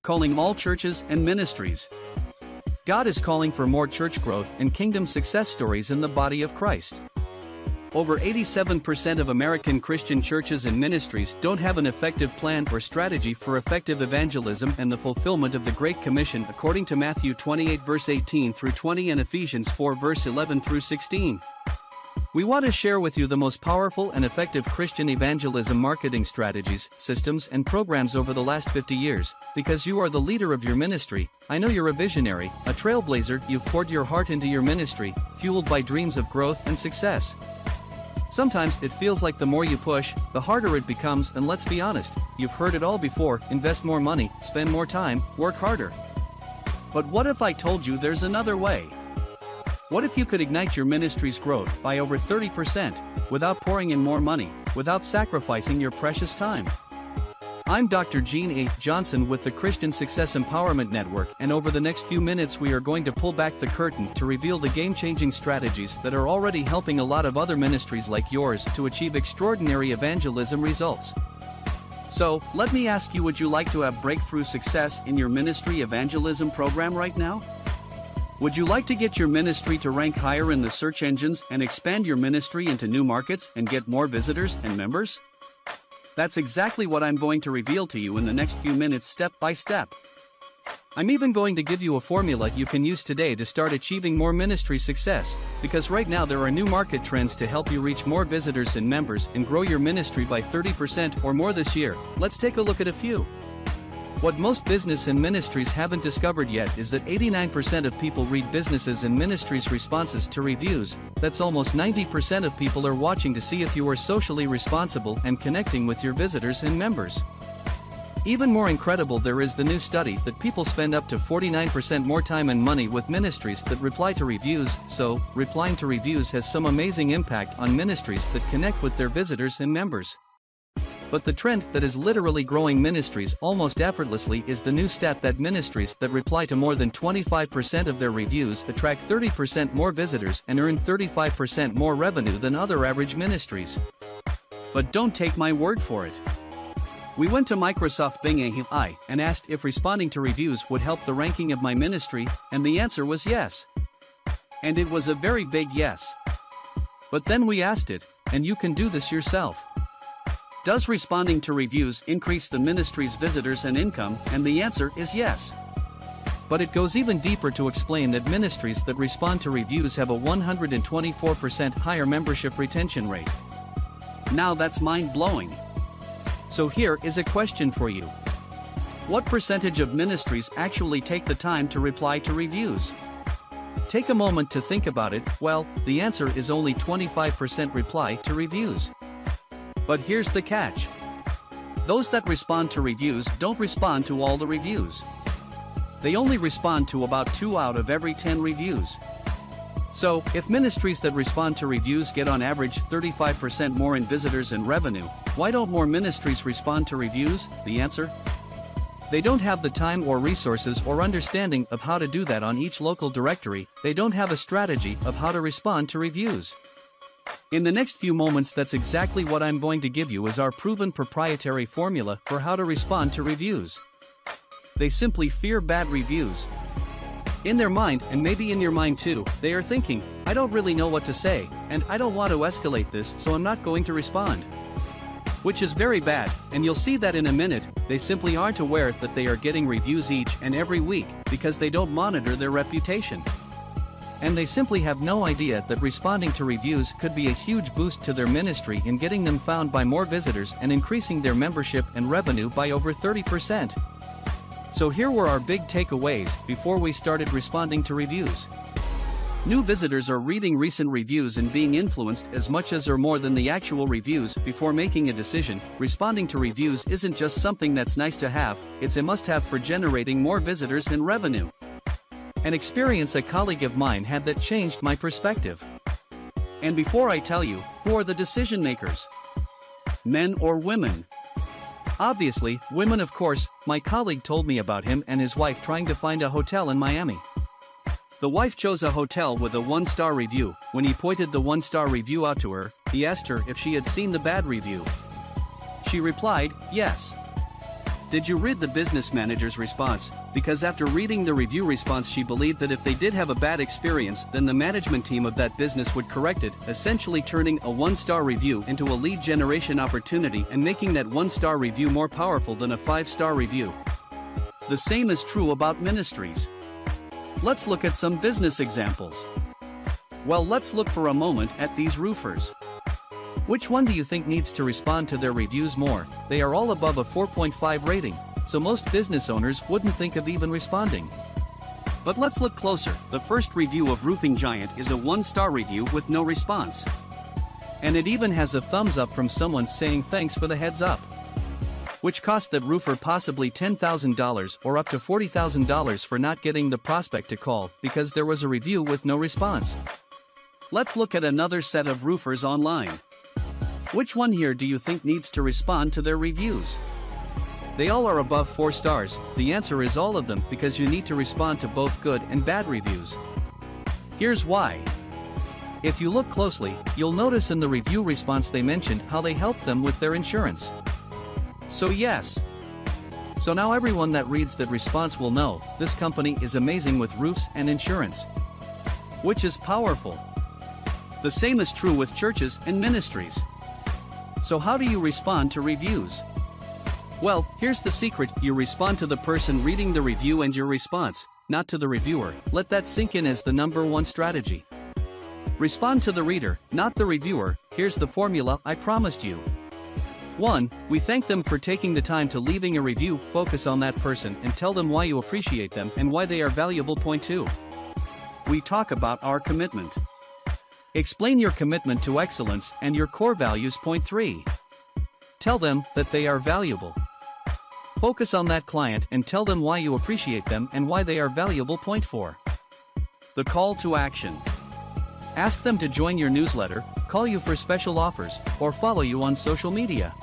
calling all churches and ministries. God is calling for more church growth and kingdom success stories in the body of Christ. Over 87% of American Christian churches and ministries don't have an effective plan or strategy for effective evangelism and the fulfillment of the Great Commission according to Matthew 28 verse 18 through 20 and Ephesians 4 verse 11 through 16. We want to share with you the most powerful and effective Christian evangelism marketing strategies, systems, and programs over the last 50 years, because you are the leader of your ministry. I know you're a visionary, a trailblazer. You've poured your heart into your ministry, fueled by dreams of growth and success. Sometimes it feels like the more you push, the harder it becomes, and let's be honest, you've heard it all before: invest more money, spend more time, work harder. But what if I told you there's another way? What if you could ignite your ministry's growth by over 30% without pouring in more money, without sacrificing your precious time? I'm Dr. Gene A. Johnson with the Christian Success Empowerment Network, and over the next few minutes we are going to pull back the curtain to reveal the game-changing strategies that are already helping a lot of other ministries like yours to achieve extraordinary evangelism results. So, let me ask you, would you like to have breakthrough success in your ministry evangelism program right now? Would you like to get your ministry to rank higher in the search engines and expand your ministry into new markets and get more visitors and members? That's exactly what I'm going to reveal to you in the next few minutes, step by step. I'm even going to give you a formula you can use today to start achieving more ministry success, because right now there are new market trends to help you reach more visitors and members and grow your ministry by 30% or more this year. Let's take a look at a few. What most business and ministries haven't discovered yet is that 89% of people read businesses and ministries' responses to reviews. That's almost 90% of people are watching to see if you are socially responsible and connecting with your visitors and members. Even more incredible, there is the new study that people spend up to 49% more time and money with ministries that reply to reviews. So, replying to reviews has some amazing impact on ministries that connect with their visitors and members. But the trend that is literally growing ministries almost effortlessly is the new stat that ministries that reply to more than 25% of their reviews attract 30% more visitors and earn 35% more revenue than other average ministries. But don't take my word for it. We went to Microsoft Bing AI and asked if responding to reviews would help the ranking of my ministry, and the answer was yes. And it was a very big yes. But then we asked it, and you can do this yourself: does responding to reviews increase the ministry's visitors and income? And the answer is yes. But it goes even deeper to explain that ministries that respond to reviews have a 124% higher membership retention rate. Now that's mind-blowing. So here is a question for you. What percentage of ministries actually take the time to reply to reviews? Take a moment to think about it. Well, the answer is only 25% reply to reviews. But here's the catch. Those that respond to reviews don't respond to all the reviews. They only respond to about 2 out of every 10 reviews. So, if ministries that respond to reviews get on average 35% more in visitors and revenue, why don't more ministries respond to reviews? The answer? They don't have the time or resources or understanding of how to do that on each local directory. They don't have a strategy of how to respond to reviews. In the next few moments, that's exactly what I'm going to give you as our proven proprietary formula for how to respond to reviews. They simply fear bad reviews. In their mind, and maybe in your mind too, they are thinking, I don't really know what to say, and I don't want to escalate this, so I'm not going to respond. Which is very bad, and you'll see that in a minute. They simply aren't aware that they are getting reviews each and every week because they don't monitor their reputation. And they simply have no idea that responding to reviews could be a huge boost to their ministry in getting them found by more visitors and increasing their membership and revenue by over 30%. So here were our big takeaways before we started responding to reviews. New visitors are reading recent reviews and being influenced as much as or more than the actual reviews before making a decision. Responding to reviews isn't just something that's nice to have, it's a must-have for generating more visitors and revenue. An experience a colleague of mine had that changed my perspective. And before I tell you, who are the decision makers? Men or women? Obviously, women, of course. My colleague told me about him and his wife trying to find a hotel in Miami. The wife chose a hotel with a 1-star review. When he pointed the 1-star review out to her, he asked her if she had seen the bad review. She replied, yes. Did you read the business manager's response? Because after reading the review response, she believed that if they did have a bad experience, then the management team of that business would correct it, essentially turning a 1-star review into a lead generation opportunity and making that 1-star review more powerful than a 5-star review. The same is true about ministries. Let's look at some business examples. Well, let's look for a moment at these roofers. Which one do you think needs to respond to their reviews more? They are all above a 4.5 rating, so most business owners wouldn't think of even responding. But let's look closer. The first review of Roofing Giant is a 1-star review with no response. And it even has a thumbs up from someone saying thanks for the heads up. Which cost that roofer possibly $10,000 or up to $40,000 for not getting the prospect to call because there was a review with no response. Let's look at another set of roofers online. Which one here do you think needs to respond to their reviews? They all are above 4 stars. The answer is all of them, because you need to respond to both good and bad reviews. Here's why. If you look closely, you'll notice in the review response they mentioned how they helped them with their insurance. So yes. So now everyone that reads that response will know, this company is amazing with roofs and insurance. Which is powerful. The same is true with churches and ministries. So how do you respond to reviews? Well, here's the secret: you respond to the person reading the review and your response, not to the reviewer. Let that sink in as the #1 strategy. Respond to the reader, not the reviewer. Here's the formula I promised you. 1. We thank them for taking the time to leaving a review. Focus on that person and tell them why you appreciate them and why they are valuable. Point 2. We talk about our commitment. Explain your commitment to excellence and your core values. Point 3. Tell them that they are valuable. Focus on that client and tell them why you appreciate them and why they are valuable. Point 4. The call to action. Ask them to join your newsletter, call you for special offers, or follow you on social media.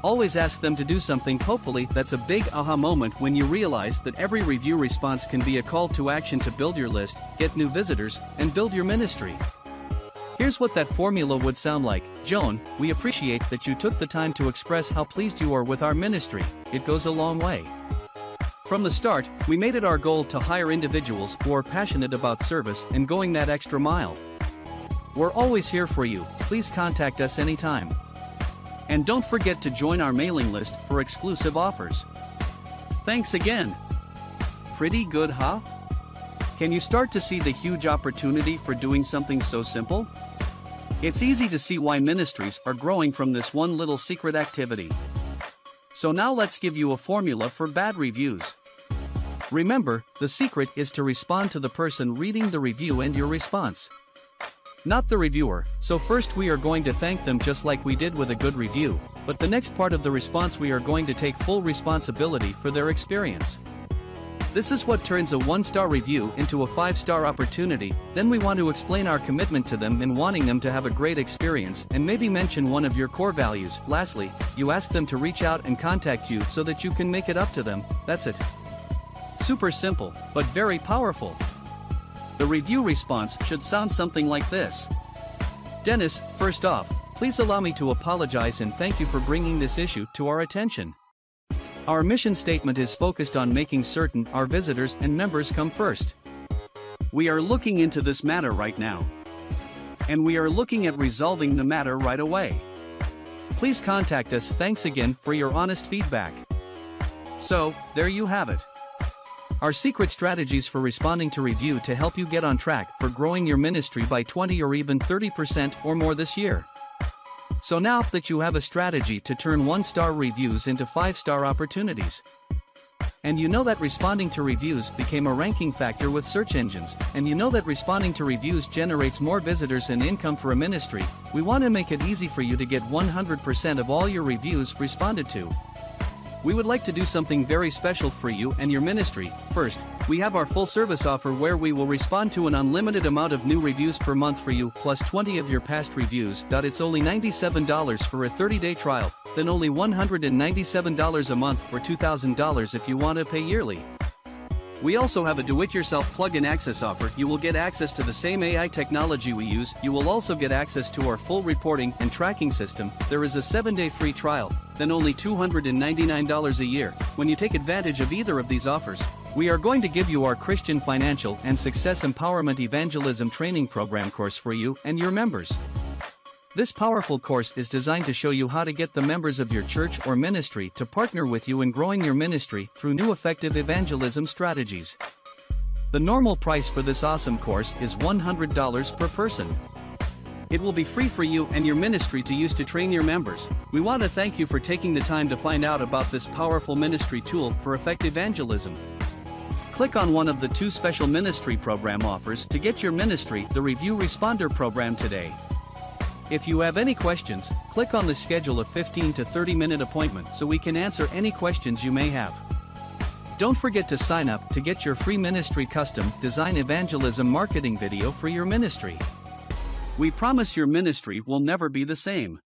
Always ask them to do something. Hopefully that's a big aha moment when you realize that every review response can be a call to action to build your list, get new visitors, and build your ministry. Here's what that formula would sound like. Joan, we appreciate that you took the time to express how pleased you are with our ministry. It goes a long way. From the start, we made it our goal to hire individuals who are passionate about service and going that extra mile. We're always here for you. Please contact us anytime. And don't forget to join our mailing list for exclusive offers. Thanks again. Pretty good, huh? Can you start to see the huge opportunity for doing something so simple? It's easy to see why ministries are growing from this one little secret activity. So now let's give you a formula for bad reviews. Remember, the secret is to respond to the person reading the review and your response, not the reviewer. So first we are going to thank them just like we did with a good review, but the next part of the response we are going to take full responsibility for their experience. This is what turns a 1-star review into a 5-star opportunity. Then we want to explain our commitment to them and wanting them to have a great experience and maybe mention one of your core values. Lastly, you ask them to reach out and contact you so that you can make it up to them. That's it. Super simple, but very powerful. The review response should sound something like this. Dennis, first off, please allow me to apologize and thank you for bringing this issue to our attention. Our mission statement is focused on making certain our visitors and members come first. We are looking into this matter right now. And we are looking at resolving the matter right away. Please contact us. Thanks again for your honest feedback. So, there you have it. Our secret strategies for responding to review to help you get on track for growing your ministry by 20 or even 30% or more this year. So now that you have a strategy to turn 1-star reviews into 5-star opportunities, and you know that responding to reviews became a ranking factor with search engines, and you know that responding to reviews generates more visitors and income for a ministry, we want to make it easy for you to get 100% of all your reviews responded to. We would like to do something very special for you and your ministry. First, we have our full service offer where we will respond to an unlimited amount of new reviews per month for you, plus 20 of your past reviews. It's only $97 for a 30-day trial, then only $197 a month or $2,000 if you want to pay yearly. We also have a do-it-yourself plug-in access offer. You will get access to the same AI technology we use. You will also get access to our full reporting and tracking system. There is a 7-day free trial, then only $299 a year. When you take advantage of either of these offers, we are going to give you our Christian Financial and Success Empowerment Evangelism Training Program course for you and your members. This powerful course is designed to show you how to get the members of your church or ministry to partner with you in growing your ministry through new effective evangelism strategies. The normal price for this awesome course is $100 per person. It will be free for you and your ministry to use to train your members. We want to thank you for taking the time to find out about this powerful ministry tool for effective evangelism. Click on one of the 2 special ministry program offers to get your ministry the Review Responder program today. If you have any questions, click on the schedule a 15 to 30-minute appointment so we can answer any questions you may have. Don't forget to sign up to get your free ministry custom design evangelism marketing video for your ministry. We promise your ministry will never be the same.